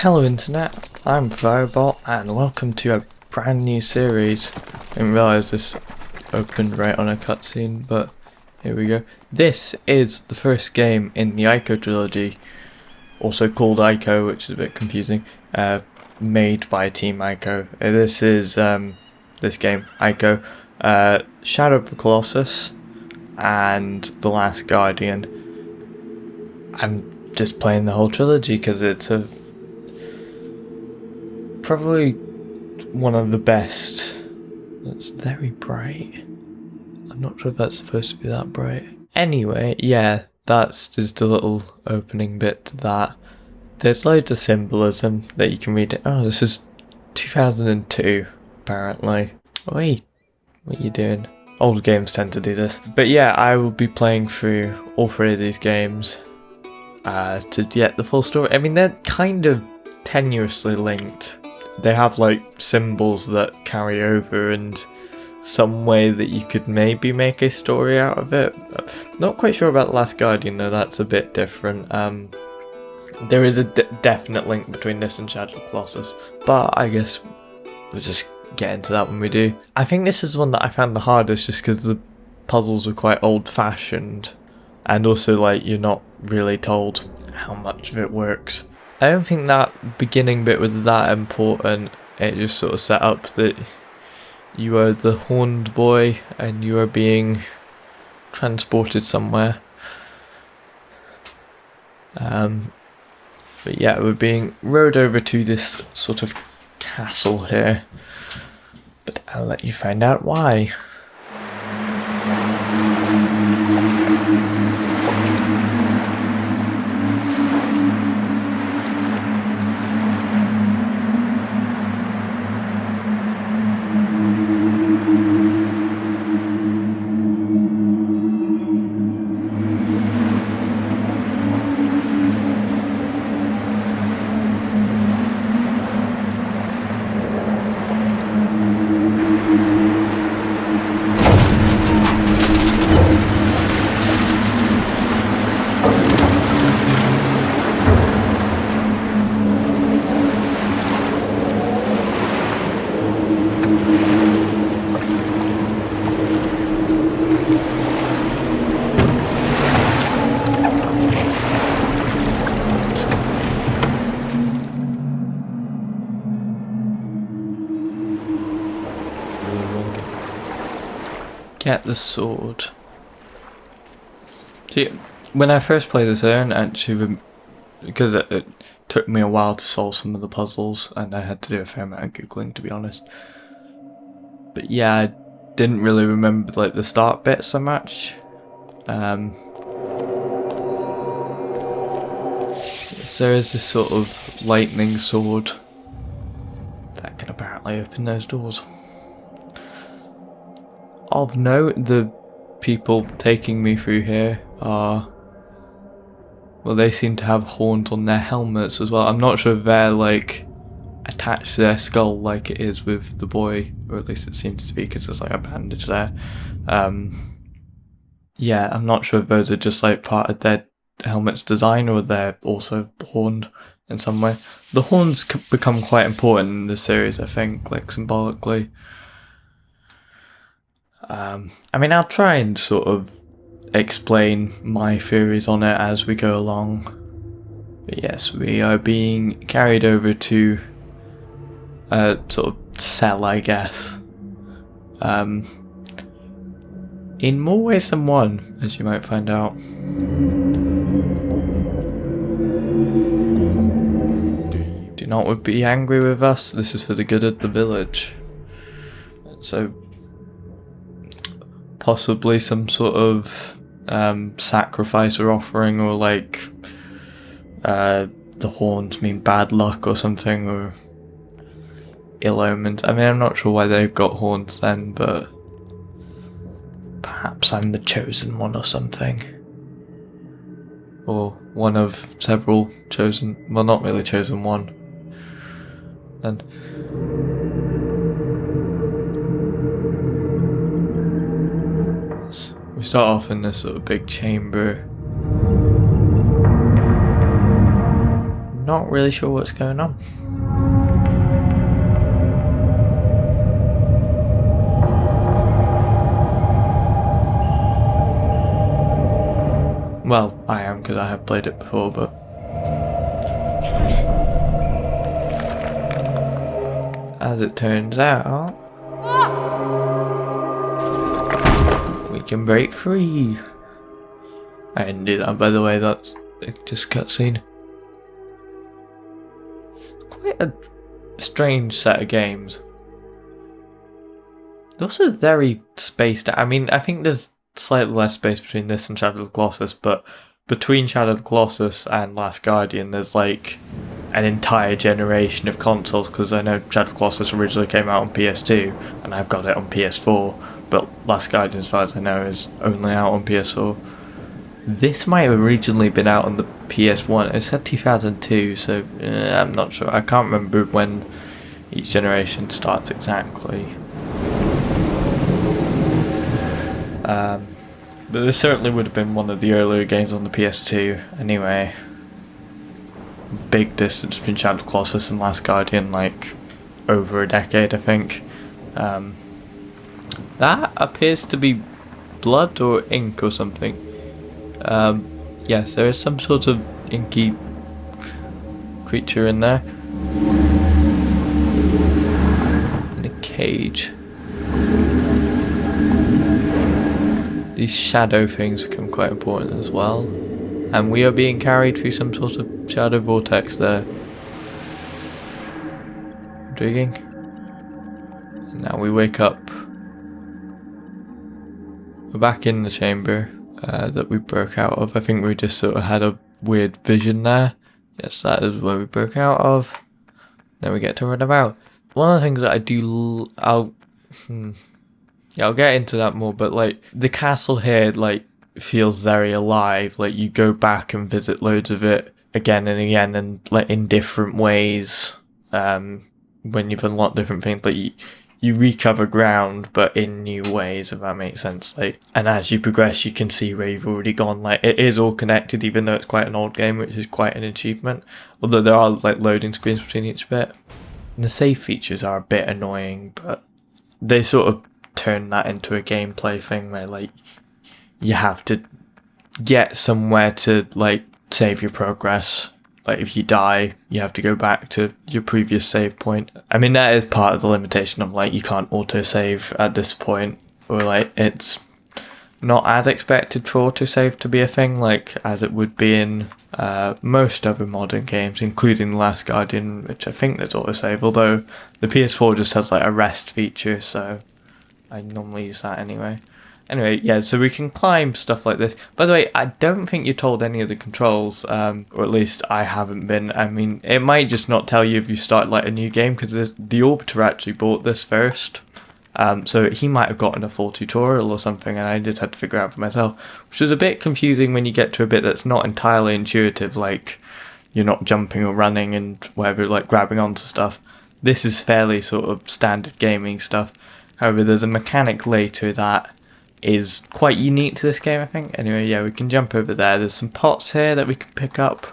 Hello Internet, I'm Firebolt and welcome to a brand new series. I didn't realise this opened right on a cutscene, but here we go. This is the first game in the ICO trilogy, also called ICO, which is a bit confusing, made by Team ICO. This is this game, ICO, Shadow of the Colossus and The Last Guardian. I'm just playing the whole trilogy because it's probably one of the best. It's very bright. I'm not sure if that's supposed to be that bright. Anyway, yeah, that's just a little opening bit to that. There's loads of symbolism that you can read. Oh, this is 2002, apparently. Oi, what are you doing? Old games tend to do this. But yeah, I will be playing through all three of these games to get the full story. I mean, they're kind of tenuously linked. They have like symbols that carry over and some way that you could maybe make a story out of it. Not quite sure about The Last Guardian though, that's a bit different. There is a definite link between this and Shadow of the Colossus, but I guess we'll just get into that when we do. I think this is one that I found the hardest just because the puzzles were quite old-fashioned and also like you're not really told how much of it works. I don't think that beginning bit was that important. It just sort of set up that you are the horned boy and you are being transported somewhere. But yeah, we're being rowed over to this sort of castle here. But I'll let you find out why. Get the sword. See, when I first played this, I didn't actually, because it took me a while to solve some of the puzzles, and I had to do a fair amount of googling, to be honest. But yeah, I didn't really remember like the start bit so much. So there is this sort of lightning sword that can apparently open those doors. Of note, the people taking me through here are, well, they seem to have horns on their helmets as well. I'm not sure if they're like attached to their skull like it is with the boy, or at least it seems to be because there's like a bandage there. Yeah, I'm not sure if those are just like part of their helmet's design or they're also horned in some way. The horns become quite important in this series, I think, like symbolically. I mean, I'll try and sort of explain my theories on it as we go along. But yes, we are being carried over to a sort of cell, I guess. In more ways than one, as you might find out. Do not be angry with us, this is for the good of the village. So possibly some sort of sacrifice or offering, or like the horns mean bad luck or something, or ill omens. I mean, I'm not sure why they've got horns then, but perhaps I'm the chosen one or something. Or one of several chosen, well, not really chosen one. Then we start off in this sort of big chamber. not really sure what's going on. Well, I am, because I have played it before, but... as it turns out... we can break free! I didn't do that, by the way, that's just cutscene. It's quite a strange set of games. They're also very spaced out. I mean, I think there's slightly less space between this and Shadow of the Colossus, but between Shadow of the Colossus and Last Guardian, there's like an entire generation of consoles, because I know Shadow of the Colossus originally came out on PS2, and I've got it on PS4, but Last Guardian, as far as I know, is only out on PS4. This might have originally been out on the PS1. It said 2002, so I'm not sure. I can't remember when each generation starts exactly. But this certainly would have been one of the earlier games on the PS2 anyway. Big distance between Shadow of the Colossus and Last Guardian, like over a decade, I think. That appears to be blood or ink or something. Yes, there is some sort of inky creature in there. In a cage. These shadow things become quite important as well. And we are being carried through some sort of shadow vortex there. Intriguing. And now we wake up. We're back in the chamber that we broke out of. I think we just sort of had a weird vision there. Yes, that is where we broke out of. Then we get to run about. One of the things that I do... Yeah, I'll get into that more, but like the castle here like feels very alive. Like you go back and visit loads of it again and again, and like in different ways. When you've unlocked different things, like you recover ground, but in new ways, if that makes sense. Like, and as you progress, you can see where you've already gone. Like it is all connected, even though it's quite an old game, which is quite an achievement. Although there are like loading screens between each bit. And the save features are a bit annoying, but they sort of turn that into a gameplay thing where like you have to get somewhere to like save your progress. Like if you die, you have to go back to your previous save point. I mean, that is part of the limitation of like you can't autosave at this point, or like it's not as expected for autosave to be a thing like as it would be in most other modern games, including The Last Guardian, which I think there's autosave, although the PS4 just has like a rest feature, so I normally use that anyway. Anyway, yeah, so we can climb stuff like this. By the way, I don't think you're told any of the controls, or at least I haven't been. I mean, it might just not tell you if you start like a new game, because the Orbiter actually bought this first. So he might have gotten a full tutorial or something, and I just had to figure out for myself, which was a bit confusing when you get to a bit that's not entirely intuitive, like you're not jumping or running and whatever, like grabbing onto stuff. This is fairly sort of standard gaming stuff. However, there's a mechanic later that is quite unique to this game, I think. Anyway, yeah, we can jump over there. There's some pots here that we can pick up.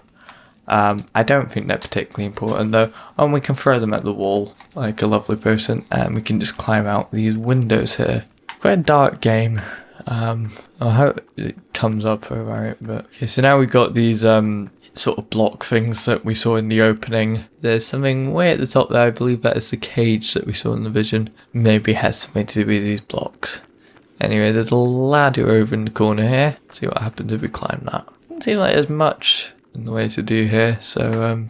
I don't think they're particularly important though. And we can throw them at the wall like a lovely person, and we can just climb out these windows here. Quite a dark game. I hope it comes up alright, but okay, so now we've got these sort of block things that we saw in the opening. There's something way at the top there. I believe that is the cage that we saw in the vision. Maybe it has something to do with these blocks. Anyway, there's a ladder over in the corner here. See what happens if we climb that. Doesn't seem like there's much in the way to do here, so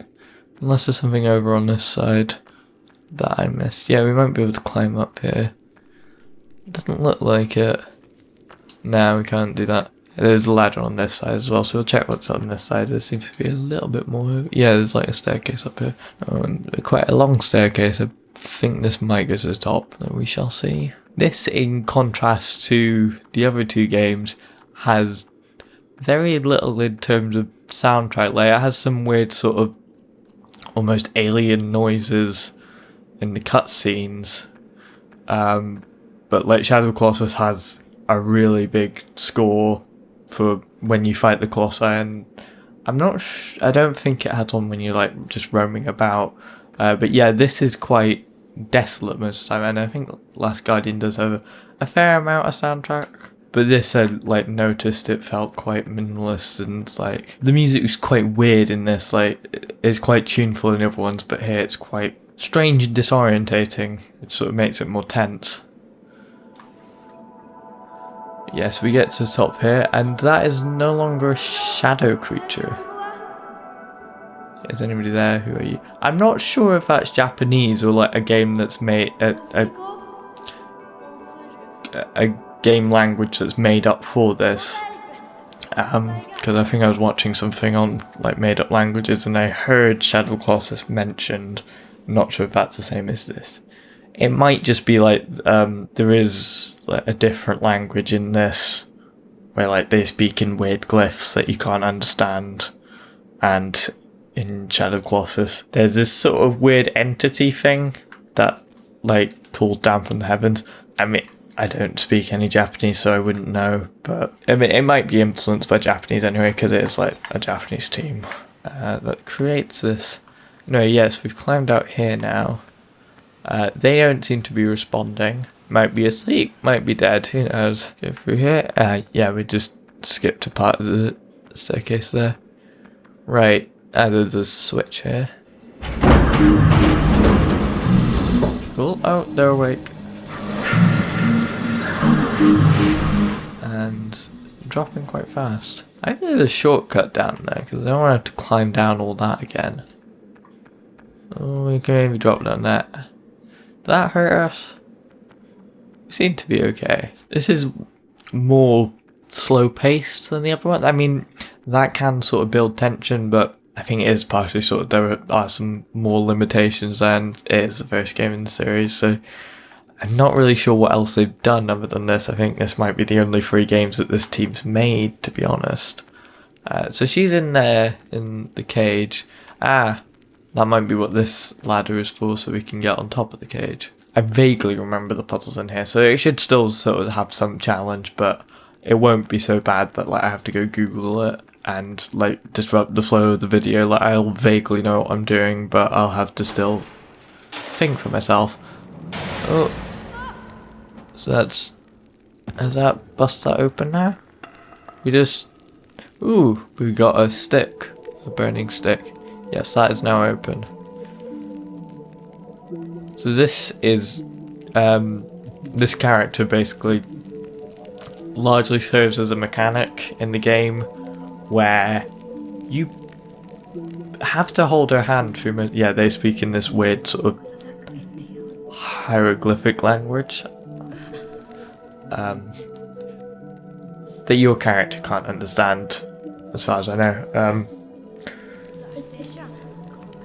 unless there's something over on this side that I missed. Yeah, we won't be able to climb up here. Doesn't look like it. No, we can't do that. There's a ladder on this side as well, so we'll check what's on this side. There seems to be a little bit more. Yeah, there's like a staircase up here. Oh, and quite a long staircase. I think this might go to the top, though we shall see. This, in contrast to the other two games, has very little in terms of soundtrack. Like, it has some weird sort of almost alien noises in the cutscenes. But like Shadow of the Colossus has a really big score for when you fight the Colossi, and I don't think it had one when you're like just roaming about. But yeah, this is quite desolate most of the time, and I think Last Guardian does have a fair amount of soundtrack. But this, I like noticed it felt quite minimalist, and like the music was quite weird in this. Like it's quite tuneful in the other ones, but here it's quite strange and disorientating. It sort of makes it more tense. Yes, we get to the top here, and that is no longer a shadow creature. Is anybody there? Who are you? I'm not sure if that's Japanese or like a game that's made a game language that's made up for this. Because I think I was watching something on like made up languages and I heard Shadow Colossus mentioned. I'm not sure if that's the same as this. It might just be like there is like a different language in this where like they speak in weird glyphs that you can't understand, and in Shadow Colossus there's this sort of weird entity thing that like calls down from the heavens. I mean, I don't speak any Japanese, so I wouldn't know, but I mean, it might be influenced by Japanese anyway, because it is like a Japanese team that creates this. No, yes, we've climbed out here now. They don't seem to be responding. Might be asleep, might be dead, who knows. Go through here. Yeah, we just skipped a part of the staircase there. Right, there's a switch here. Cool, oh, they're awake. And dropping quite fast. I think there's a shortcut down there because I don't want to have to climb down all that again. Oh, we can maybe drop down that. Did that hurt us? We seem to be okay. This is more slow paced than the other one. I mean, that can sort of build tension, but I think it is partially sort of there are some more limitations than it is the first game in the series, so I'm not really sure what else they've done other than this. I think this might be the only 3 games that this team's made, to be honest. So she's in there, in the cage. That might be what this ladder is for, so we can get on top of the cage. I vaguely remember the puzzles in here, so it should still sort of have some challenge, but it won't be so bad that like I have to go Google it and like disrupt the flow of the video. Like I'll vaguely know what I'm doing, but I'll have to still think for myself. Oh. So has that bust that open now? We got a stick, a burning stick. Yes, that is now open. So this is, this character basically largely serves as a mechanic in the game where you have to hold her hand through, yeah, they speak in this weird sort of hieroglyphic language. That your character can't understand, as far as I know.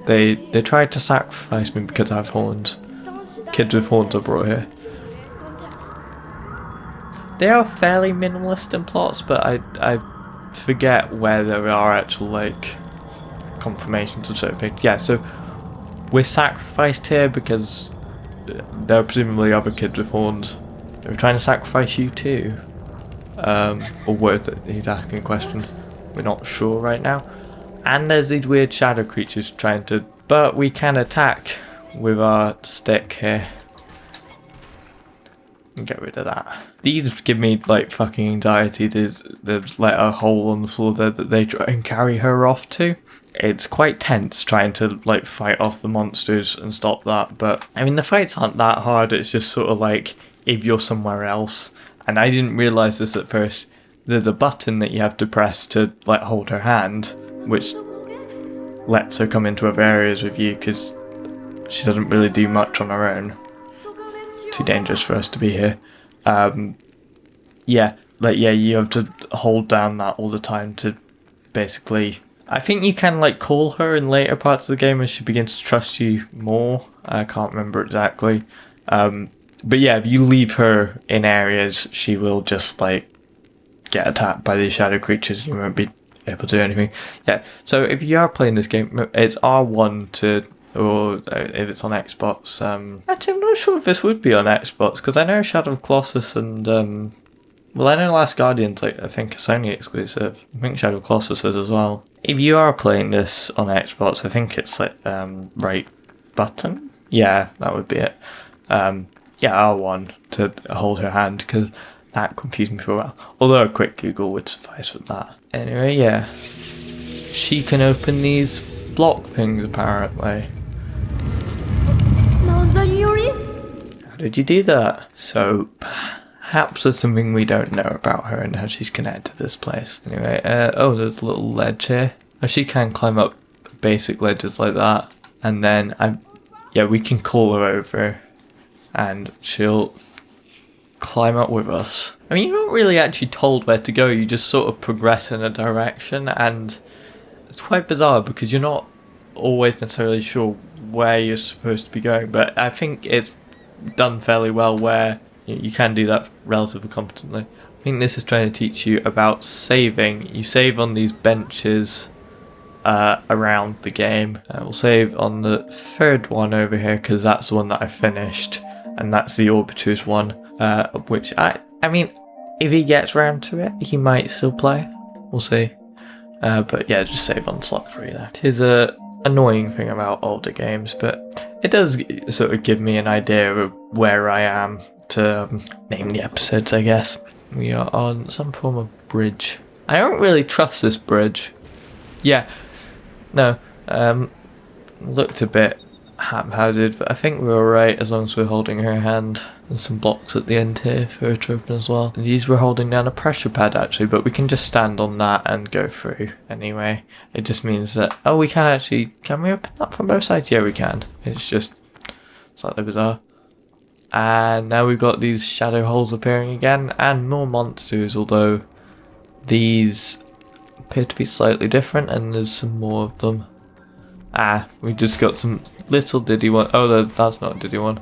They tried to sacrifice me because I have horns. Kids with horns are brought here. They are fairly minimalist in plots, but I forget where there are actual like confirmations of certain things. Yeah, so we're sacrificed here because there are presumably other kids with horns. They're trying to sacrifice you too. Or what, he's asking a question. We're not sure right now. And there's these weird shadow creatures trying to... But we can attack with our stick here. And get rid of that. These give me like fucking anxiety. There's like a hole on the floor there that they try and carry her off to. It's quite tense trying to like fight off the monsters and stop that. But I mean the fights aren't that hard. It's just sort of like if you're somewhere else. And I didn't realise this at first. There's a button that you have to press to like hold her hand, which lets her come into other areas with you because she doesn't really do much on her own. Too dangerous for us to be here. Yeah, you have to hold down that all the time to basically... I think you can like call her in later parts of the game as she begins to trust you more. I can't remember exactly. But yeah, if you leave her in areas, she will just like get attacked by these shadow creatures and you won't be able to do anything. Yeah, so if you are playing this game, it's R1 to, or if it's on Xbox. Actually, I'm not sure if this would be on Xbox, because I know Shadow of Colossus and Well, I know Last Guardian's like, I think a Sony exclusive. I think Shadow Colossus is as well. If you are playing this on Xbox, I think it's like right button. Yeah, that would be it. Yeah, R1 to hold her hand, because that confused me for a while. Although a quick Google would suffice with that. Anyway, yeah. She can open these block things, apparently. How did you do that? So, perhaps there's something we don't know about her and how she's connected to this place. Anyway, oh, there's a little ledge here. Oh, she can climb up basic ledges like that. And then, yeah, we can call her over. And she'll climb up with us. I mean, you're not really actually told where to go, you just sort of progress in a direction, and it's quite bizarre because you're not always necessarily sure where you're supposed to be going, but I think it's done fairly well where you can do that relatively competently. I think this is trying to teach you about saving. You save on these benches around the game. We'll save on the third one over here because that's the one that I finished. And that's the Orbiter's one, which I mean, if he gets round to it, he might still play. We'll see. But yeah, just save on slot 3 there. It is a annoying thing about older games, but it does sort of give me an idea of where I am to name the episodes, I guess. We are on some form of bridge. I don't really trust this bridge. Yeah, no, looked a bit haphazard, but I think we're alright as long as we're holding her hand. There's some blocks at the end here for her to open as well. These we're holding down a pressure pad actually, but we can just stand on that and go through anyway. It just means that, oh, we can actually, can we open that from both sides? Yeah, we can. It's just slightly bizarre. And now we've got these shadow holes appearing again, and more monsters, although these appear to be slightly different, and there's some more of them. Ah, we just got some little diddy one. Oh, that's not a diddy one.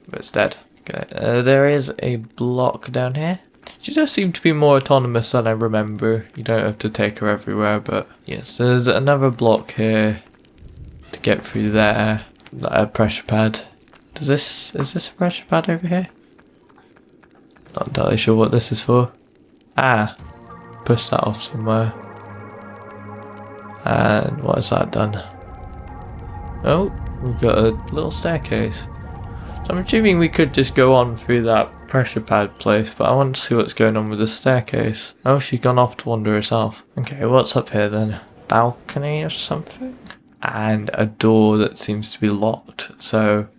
But it's dead. Okay, there is a block down here. She does seem to be more autonomous than I remember. You don't have to take her everywhere, but yes, there's another block here to get through there. A pressure pad. Is this a pressure pad over here? Not entirely sure what this is for. Ah, push that off somewhere. And what has that done? Oh, we've got a little staircase. So I'm assuming we could just go on through that pressure pad place, but I want to see what's going on with the staircase. Oh, she's gone off to wander herself. Okay, what's up here then? Balcony or something? And a door that seems to be locked. So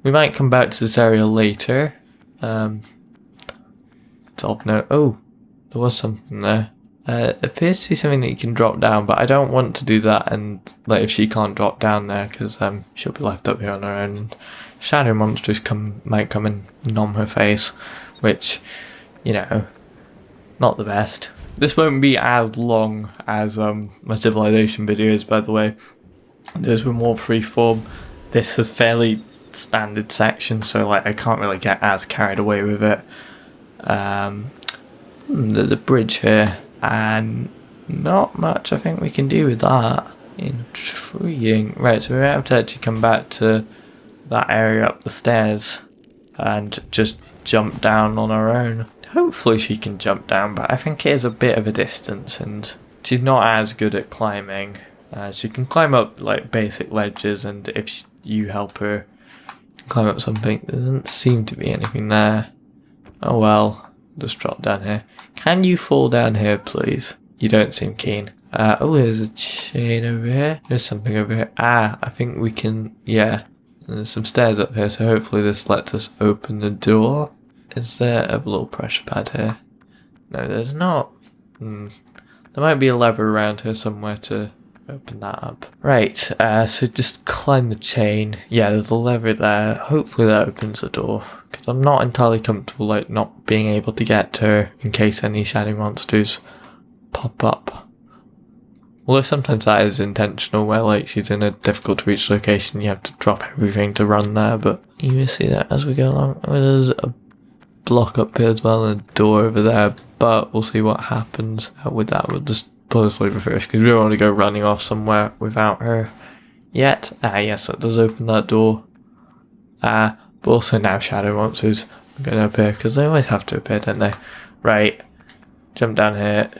we might come back to this area later. It's odd note. Oh, there was something there. It appears to be something that you can drop down, but I don't want to do that, and like if she can't drop down there, because she'll be left up here on her own, and shadow monsters might come and nom her face, which, you know, not the best. This won't be as long as my Civilization videos, by the way. Those were more freeform. This is fairly standard section, so like I can't really get as carried away with it. There's a bridge here. And not much I think we can do with that. Intriguing. Right, so we might have to actually come back to that area up the stairs and just jump down on our own. Hopefully she can jump down, but I think it is a bit of a distance and she's not as good at climbing. She can climb up like basic ledges, and if you help her climb up something, there doesn't seem to be anything there. Oh well. Just drop down here. Can you fall down here, please? You don't seem keen. Oh, there's a chain over here. There's something over here. Ah, I think we can, yeah. There's some stairs up here, so hopefully this lets us open the door. Is there a little pressure pad here? No, there's not. There might be a lever around here somewhere to open that up. Right, so just climb the chain. Yeah, there's a lever there. Hopefully that opens the door. Because I'm not entirely comfortable like not being able to get to her in case any shadow monsters pop up. Although sometimes that is intentional, where like she's in a difficult to reach location, you have to drop everything to run there, but you will see that as we go along. Oh, there's a block up here as well and a door over there, but we'll see what happens with that. We'll just pull this lever first because we don't want to go running off somewhere without her yet. Ah yes, that does open that door. But also now shadow monsters I'm going to appear because they always have to appear, don't they? Right, jump down here,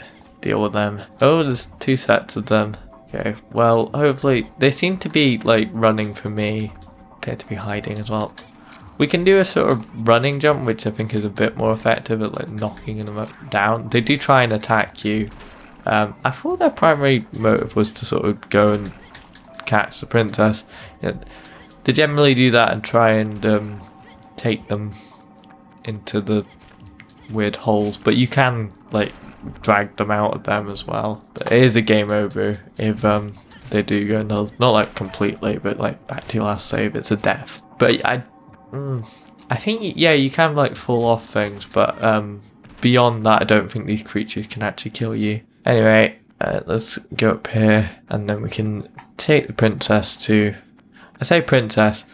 deal with them. Oh, there's 2 sets of them. Okay, well, hopefully they seem to be like running for me. Appear to be hiding as well. We can do a sort of running jump, which I think is a bit more effective at like knocking them down. They do try and attack you. I thought their primary motive was to sort of go and catch the princess. They generally do that and try and take them into the weird holes, but you can like drag them out of them as well. But it is a game over if they do go null. Not like completely, but like back to your last save, it's a death. But I think yeah, you can like fall off things, but beyond that, I don't think these creatures can actually kill you. Anyway, let's go up here, and then we can take the princess to. I say princess.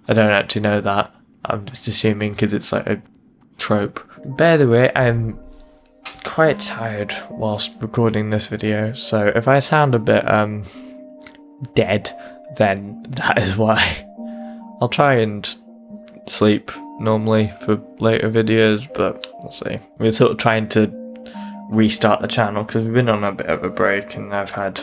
I don't actually know that. I'm just assuming because it's like a trope. By the way, I'm quite tired whilst recording this video, so if I sound a bit dead, then that is why. I'll try and sleep normally for later videos, but we'll see. We're sort of trying to restart the channel because we've been on a bit of a break and I've had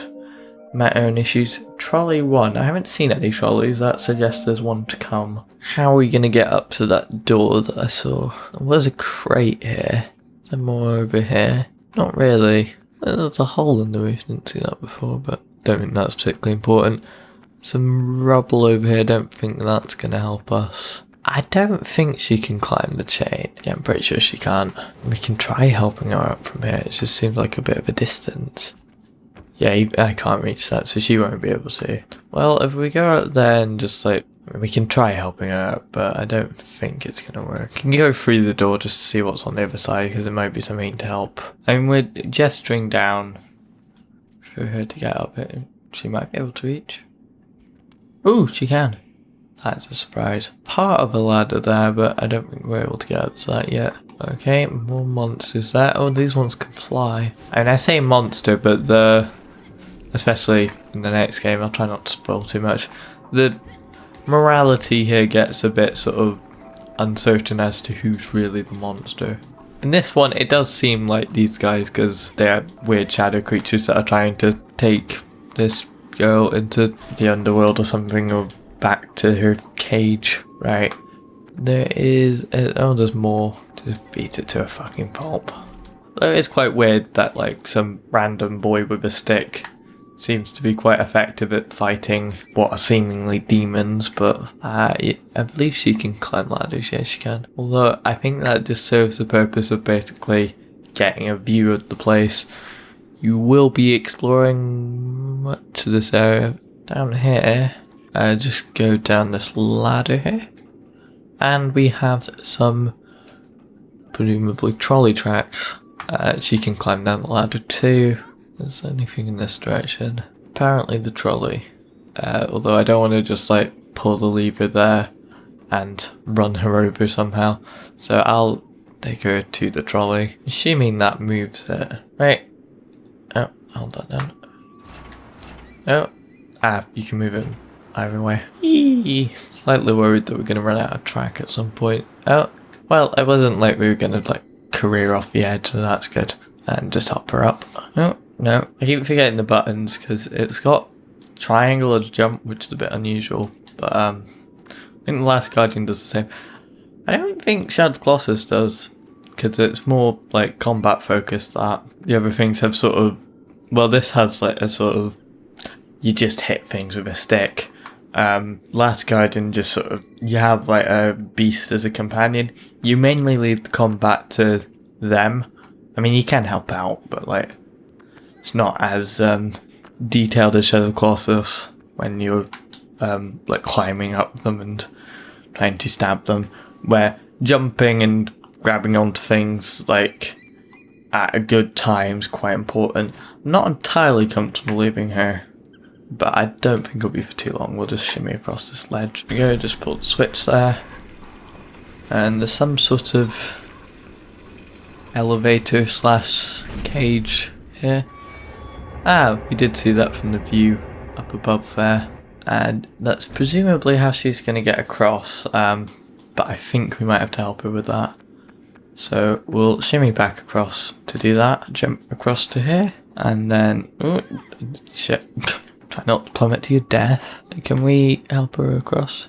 my own issues. Trolley 1. I haven't seen any trolleys. That suggests there's one to come. How are we going to get up to that door that I saw? There's a crate here. Is there more over here? Not really. There's a hole in the roof. Didn't see that before, but don't think that's particularly important. Some rubble over here. Don't think that's going to help us. I don't think she can climb the chain. Yeah, I'm pretty sure she can't. We can try helping her up from here. It just seems like a bit of a distance. Yeah, I can't reach that, so she won't be able to. Well, if we go out there and just like, we can try helping her out, but I don't think it's going to work. Can you go through the door just to see what's on the other side, because it might be something to help. I mean, we're gesturing down for her to get up it. She might be able to reach. Ooh, she can. That's a surprise. Part of a ladder there, but I don't think we're able to get up to that yet. Okay, more monsters there. Oh, these ones can fly. And I say monster, but especially in the next game, I'll try not to spoil too much. The morality here gets a bit sort of uncertain as to who's really the monster. In this one, it does seem like these guys, because they are weird shadow creatures that are trying to take this girl into the underworld or something, or back to her cage. Right. There is. Oh, there's more. Just beat it to a fucking pulp. Though it's quite weird that like some random boy with a stick seems to be quite effective at fighting what are seemingly demons, but I believe she can climb ladders. Yes, she can. Although I think that just serves the purpose of basically getting a view of the place. You will be exploring much of this area down here. Just go down this ladder here, and we have some presumably trolley tracks. She can climb down the ladder too. Is there anything in this direction? Apparently the trolley. Although I don't want to just like pull the lever there and run her over somehow. So I'll take her to the trolley, assuming that moves it. Right. Oh, hold on. No. Oh. You can move it either way. Eee. Slightly worried that we're going to run out of track at some point. Oh. Well, it wasn't like we were going to like career off the edge, so that's good. And just hop her up. Oh, no. I keep forgetting the buttons because it's got triangle as a jump, which is a bit unusual. But I think the last Guardian does the same. I don't think Shadow Colossus does, because it's more like combat focused. That the other things have sort of, well, this has like a sort of, you just hit things with a stick. Last Guardian just sort of, you have like a beast as a companion. You mainly leave the combat to them. I mean, you can help out, but like, it's not as detailed as Shadow Colossus when you're like climbing up them and trying to stab them, where jumping and grabbing onto things like at a good time is quite important. I'm not entirely comfortable leaving her, but I don't think it'll be for too long. We'll just shimmy across this ledge. There we go, just pull the switch there. And there's some sort of elevator slash cage here. Ah, we did see that from the view up above there. And that's presumably how she's going to get across. but I think we might have to help her with that. So we'll shimmy back across to do that, jump across to here, and then, oh, shit, try not to plummet to your death. Can we help her across?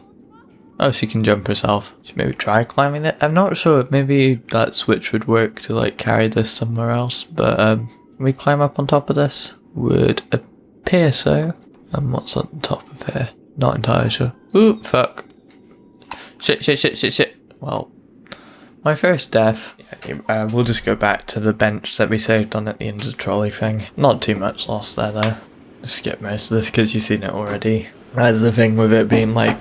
Oh, she can jump herself. Should maybe try climbing it. I'm not sure if maybe that switch would work to like carry this somewhere else, but can we climb up on top of this? Would appear so. And what's on top of here? Not entirely sure. Ooh, fuck. Shit. Well, my first death. We'll just go back to the bench that we saved on at the end of the trolley thing. Not too much lost there though. Just skip most of this because you've seen it already. That's the thing with it being like,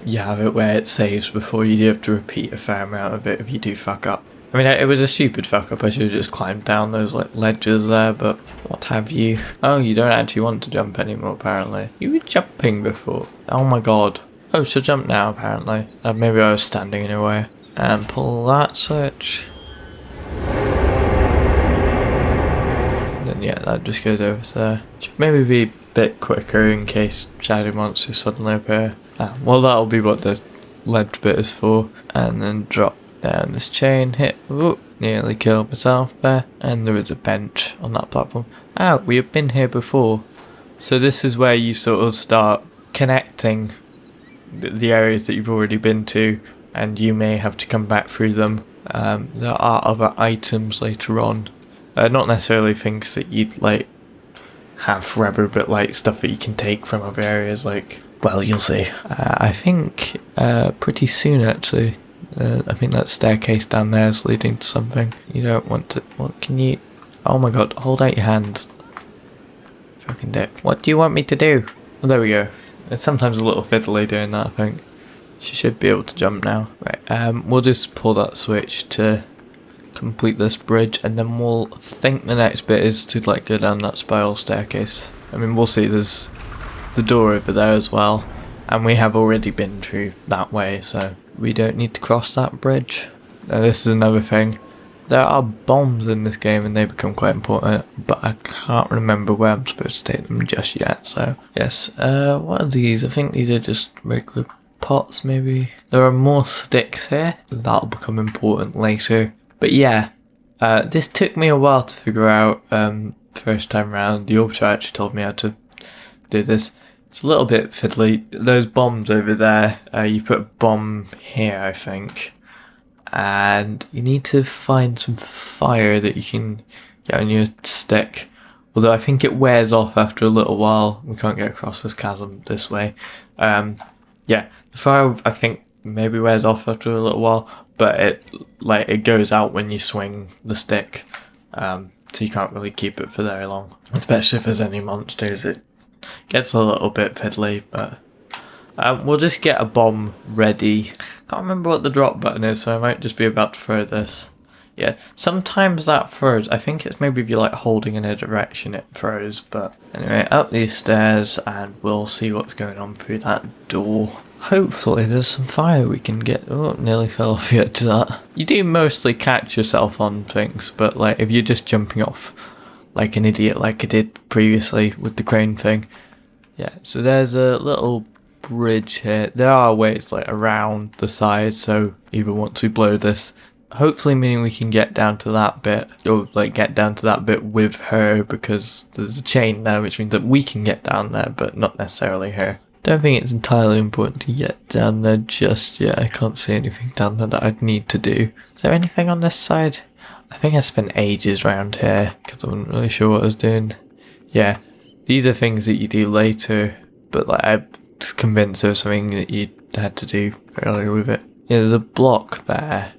you have it where it saves before you do have to repeat a fair amount of it if you do fuck up. I mean, it was a stupid fuck up. I should have just climbed down those like ledges there, but what have you? Oh, you don't actually want to jump anymore apparently. You were jumping before. Oh my god. Oh, she'll jump now apparently. Maybe I was standing in her way. And pull that switch. Then yeah, that just goes over there. Should maybe be a bit quicker in case shadow monsters suddenly appear. Well, that'll be what the ledge bit is for. And then drop down this chain, hit, ooh, nearly killed myself there. And there is a bench on that platform. Oh, we have been here before. So this is where you sort of start connecting the areas that you've already been to. And you may have to come back through them. There are other items later on. Not necessarily things that you'd like have forever, but like stuff that you can take from other areas, like, well, you'll see. I think pretty soon actually. I think that staircase down there is leading to something. You don't want to, what can you, oh my god, hold out your hand. Fucking dick. What do you want me to do? Well, there we go. It's sometimes a little fiddly doing that, I think. She should be able to jump now. Right, we'll just pull that switch to complete this bridge, and then we'll think the next bit is to like go down that spiral staircase. I mean, we'll see, there's the door over there as well, and we have already been through that way, so we don't need to cross that bridge. Now this is another thing. There are bombs in this game and they become quite important, but I can't remember where I'm supposed to take them just yet, so yes. What are these? I think these are just regular pots maybe. There are more sticks here. That'll become important later. But yeah, this took me a while to figure out first time round. The Orbiter actually told me how to do this. It's a little bit fiddly. Those bombs over there, you put a bomb here I think. And you need to find some fire that you can get on your stick. Although I think it wears off after a little while. We can't get across this chasm this way. Yeah, the fire I think maybe wears off after a little while, but it goes out when you swing the stick, so you can't really keep it for very long. Especially if there's any monsters, it gets a little bit fiddly, but we'll just get a bomb ready. Can't remember what the drop button is, so I might just be about to throw this. Yeah, sometimes that throws. I think it's maybe if you're like holding in a direction it throws, but anyway, up these stairs and we'll see what's going on through that door. Hopefully there's some fire we can get. Oh, nearly fell off the edge of that. You do mostly catch yourself on things, but like if you're just jumping off like an idiot like I did previously with the crane thing. Yeah, so there's a little bridge here. There are ways like around the side, so even once we blow this, hopefully meaning we can get down to that bit, or like get down to that bit with her, because there's a chain there, which means that we can get down there, but not necessarily her. Don't think it's entirely important to get down there just yet. I can't see anything down there that I'd need to do. Is there anything on this side? I think I spent ages around here because I wasn't really sure what I was doing. Yeah, these are things that you do later, but like I'm convinced there was something that you had to do earlier with it. Yeah, there's a block there.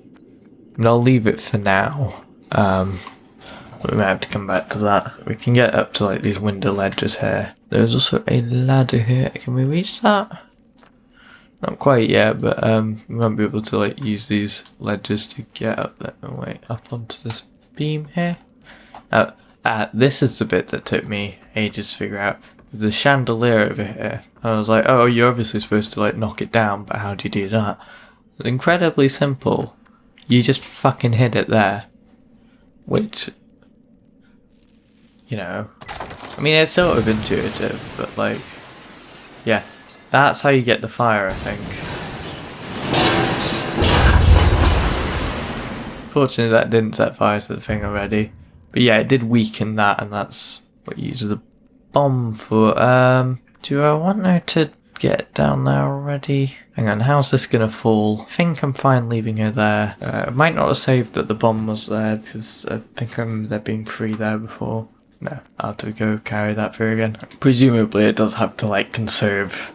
And I'll leave it for now. We might have to come back to that. We can get up to like these window ledges here. There's also a ladder here. Can we reach that? Not quite yet, but we might be able to like use these ledges to get up there. Oh wait, up onto this beam here. This is the bit that took me ages to figure out. The chandelier over here. I was like, oh, you're obviously supposed to like knock it down, but how do you do that? It's incredibly simple. You just fucking hit it there. Which, you know, I mean, it's sort of intuitive, but like, yeah, that's how you get the fire, I think. Fortunately that didn't set fire to the thing already. But yeah, it did weaken that, and that's what you use the bomb for. Do I want her to get down there already? Hang on, how's this gonna fall? I think I'm fine leaving her there. I might not have saved that the bomb was there, because I think I remember there being 3 there before. No, I'll have to go carry that through again. Presumably it does have to like conserve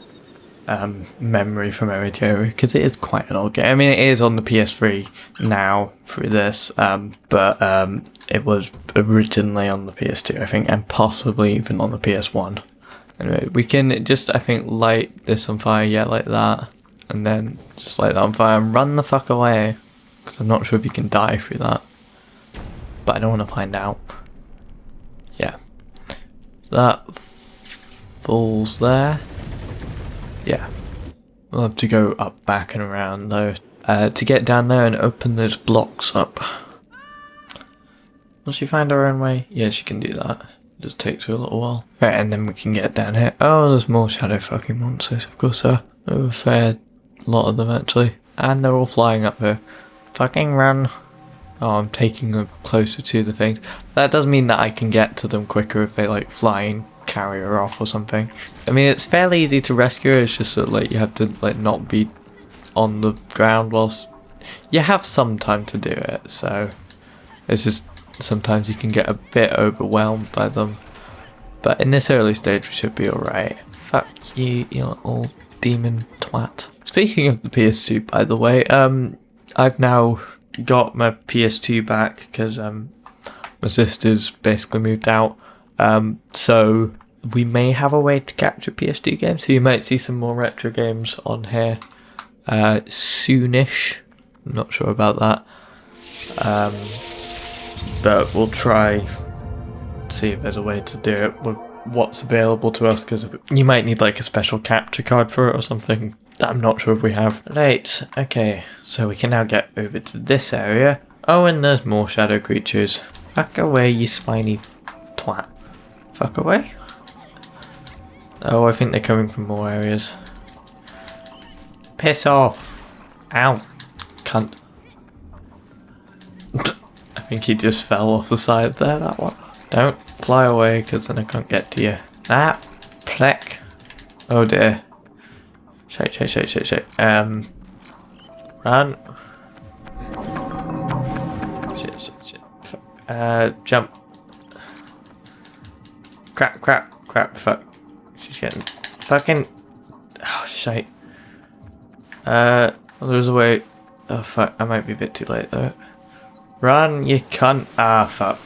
memory from every area, because it is quite an old game. I mean, it is on the PS3 now through this, but it was originally on the PS2, I think, and possibly even on the PS1. Anyway, we can just, I think, light this on fire, yeah, like that, and then just light that on fire and run the fuck away, because I'm not sure if you can die through that, but I don't want to find out. Yeah, that falls there. Yeah, we'll have to go up, back and around though, to get down there and open those blocks up. Will she find her own way? Yeah, she can do that. Just takes her a little while. Right, and then we can get down here. Oh, there's more shadow fucking monsters, of course there. There are a fair lot of them actually. And they're all flying up here. Fucking run. Oh, I'm taking them closer to the things. That does mean that I can get to them quicker if they like fly and carry her off or something. I mean, it's fairly easy to rescue her, it's just sort of like you have to like not be on the ground whilst you have some time to do it, so it's just sometimes you can get a bit overwhelmed by them, but in this early stage we should be alright. Fuck you, you little demon twat. Speaking of the PS2, by the way, I've now got my PS2 back because my sister's basically moved out, so we may have a way to capture PS2 games, so you might see some more retro games on here soonish. I'm not sure about that, but we'll try see if there's a way to do it with what's available to us, because you might need like a special capture card for it or something that I'm not sure if we have. Right, okay, so we can now get over to this area. Oh, and there's more shadow creatures. Fuck away, you spiny twat. Fuck away. Oh, I think they're coming from more areas. Piss off. Ow. Cunt. I think he just fell off the side there, that one. Don't fly away, because then I can't get to you. Ah, pleck. Oh dear. Shake. Run. Shit. Jump. Crap, fuck. She's getting fucking... Oh, shite. Well, there's a way... Oh, fuck, I might be a bit too late, though. Run, you cunt. Ah, fuck.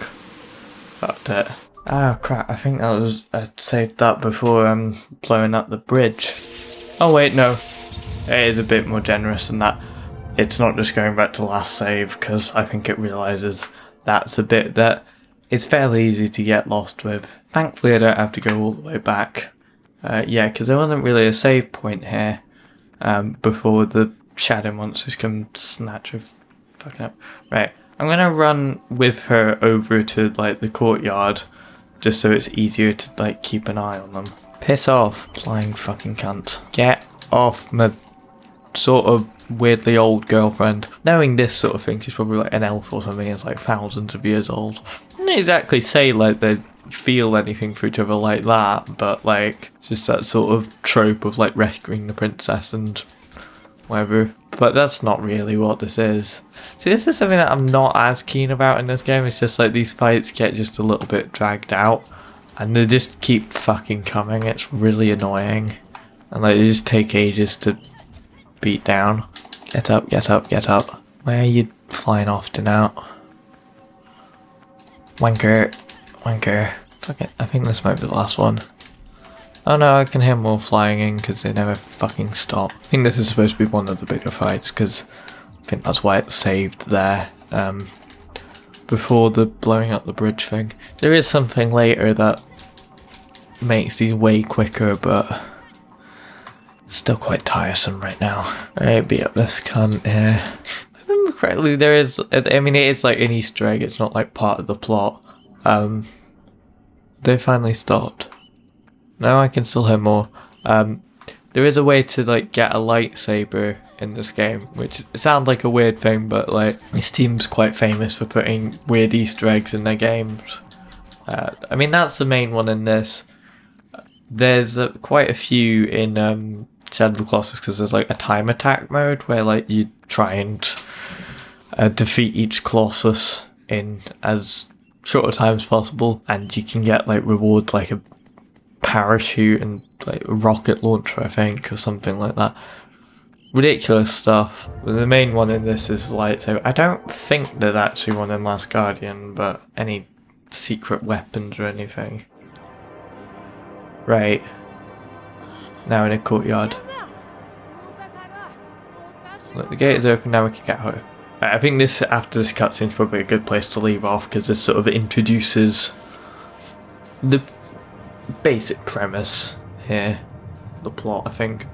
Fucked it. Ah, crap, I think that was... I saved that before blowing up the bridge. Oh, wait, no. It is a bit more generous than that. It's not just going back to last save, because I think it realises that's a bit that it's fairly easy to get lost with. Thankfully, I don't have to go all the way back. Yeah, because there wasn't really a save point here before the shadow monsters come snatch her fucking up. Right, I'm gonna run with her over to like the courtyard, just so it's easier to like keep an eye on them. Piss off, flying fucking cunt. Get off my sort of weirdly old girlfriend. Knowing this sort of thing, she's probably like an elf or something. It's like thousands of years old. I wouldn't exactly say like they feel anything for each other like that, but like it's just that sort of trope of like rescuing the princess and whatever. But that's not really what this is. See, this is something that I'm not as keen about in this game. It's just like these fights get just a little bit dragged out, and they just keep fucking coming. It's really annoying, and like they just take ages to beat down. Get up. Where are you flying off to now? Wanker. Fuck it, I think this might be the last one. Oh no, I can hear more flying in because they never fucking stop. I think this is supposed to be one of the bigger fights because I think that's why it's saved there. Before the blowing up the bridge thing. There is something later that makes these way quicker, but still quite tiresome right now. Right, beat up this cunt here. If I remember correctly, there is, I mean, it is like an Easter egg, it's not like part of the plot. They finally stopped. No, I can still hear more. there is a way to like get a lightsaber in this game, which sounds like a weird thing, but like this team's quite famous for putting weird Easter eggs in their games. I mean, that's the main one in this. There's quite a few in Shadow of the Colossus, because there's like a time attack mode where like you try and defeat each Colossus in as short a time as possible, and you can get like rewards like a parachute and like a rocket launcher, I think, or something like that. Ridiculous stuff. But the main one in this is lightsaber. I don't think there's actually one in Last Guardian, but any secret weapons or anything. Right. Now in a courtyard. Look, the gate is open, now we can get out. I think this, after this cutscene, is probably a good place to leave off, because this sort of introduces the basic premise here. The plot, I think.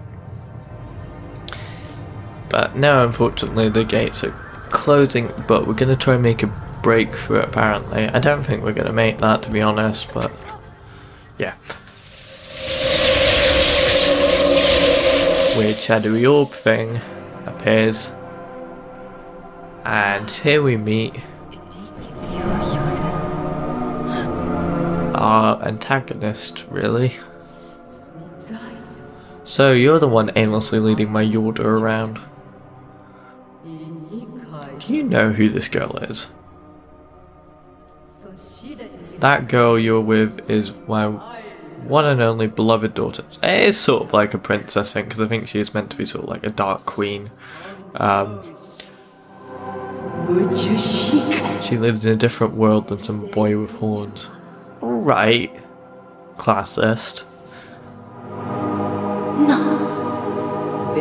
But now, unfortunately, the gates are closing, but we're going to try and make a break through it, apparently. I don't think we're going to make that, to be honest, but yeah. Weird shadowy orb thing appears, and here we meet our antagonist, really. So you're the one aimlessly leading my Yoda around. Do you know who this girl is? That girl you're with is my one and only beloved daughter. It is sort of like a princess thing, because I think she is meant to be sort of like a dark queen. She lives in a different world than some boy with horns. Right. Classist.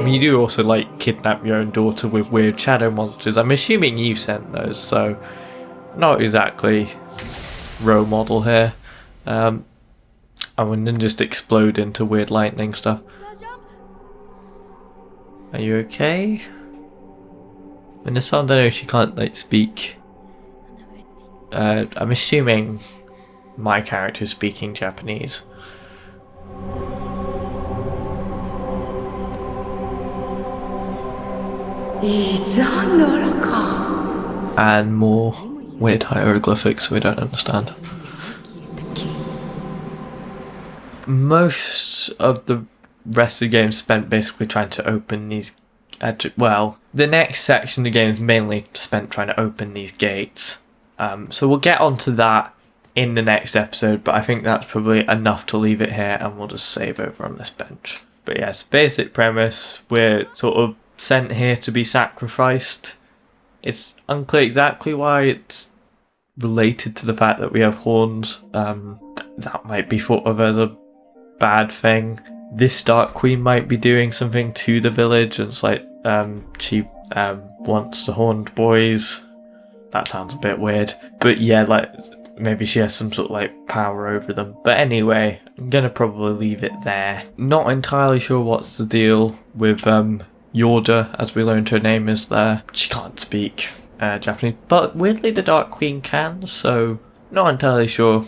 You do also like kidnap your own daughter with weird shadow monsters. I'm assuming you sent those, so not exactly role model here. And then just explode into weird lightning stuff. Are you okay? In this one, I don't know if she can't like speak. I'm assuming my character is speaking Japanese. And more weird hieroglyphics we don't understand. Most of the rest of the game spent basically trying to open these. Well, the next section of the game is mainly spent trying to open these gates. So we'll get onto that in the next episode, but I think that's probably enough to leave it here, and we'll just save over on this bench. But yes, basic premise, we're sort of sent here to be sacrificed. It's unclear exactly why it's related to the fact that we have horns. That might be thought of as a bad thing. This Dark Queen might be doing something to the village, and it's like she wants the horned boys. That sounds a bit weird, but yeah, like maybe she has some sort of like power over them. But anyway, I'm gonna probably leave it there. Not entirely sure what's the deal with Yoda, as we learned her name is there. She can't speak Japanese, but weirdly the Dark Queen can, so not entirely sure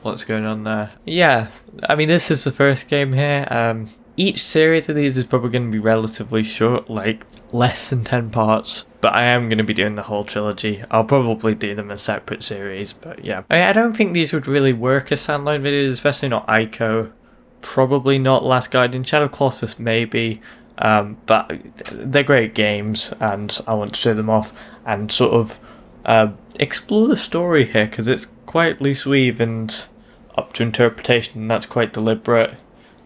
what's going on there. Yeah, I mean, this is the first game here. Each series of these is probably going to be relatively short, like less than 10 parts, but I am going to be doing the whole trilogy. I'll probably do them in separate series, but yeah. I don't think these would really work as standalone videos, especially not ICO, probably not Last Guardian, Shadow of the Colossus maybe, but they're great games, and I want to show them off and sort of explore the story here, because it's quite loose weave and up to interpretation, and that's quite deliberate.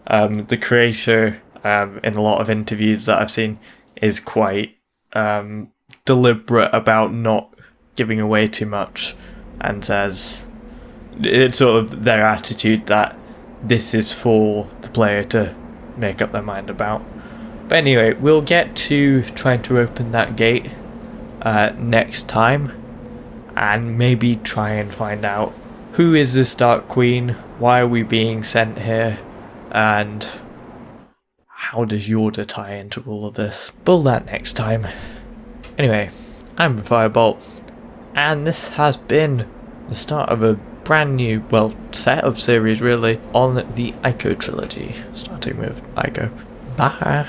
The creator, in a lot of interviews that I've seen, is quite deliberate about not giving away too much, and says it's sort of their attitude that this is for the player to make up their mind about. But anyway, we'll get to trying to open that gate next time, and maybe try and find out who is this Dark Queen, why are we being sent here, and how does Yoda tie into all of this? But all that next time. Anyway, I'm Firebolt, and this has been the start of a brand new, well, set of series really, on the ICO trilogy, starting with ICO. Bye.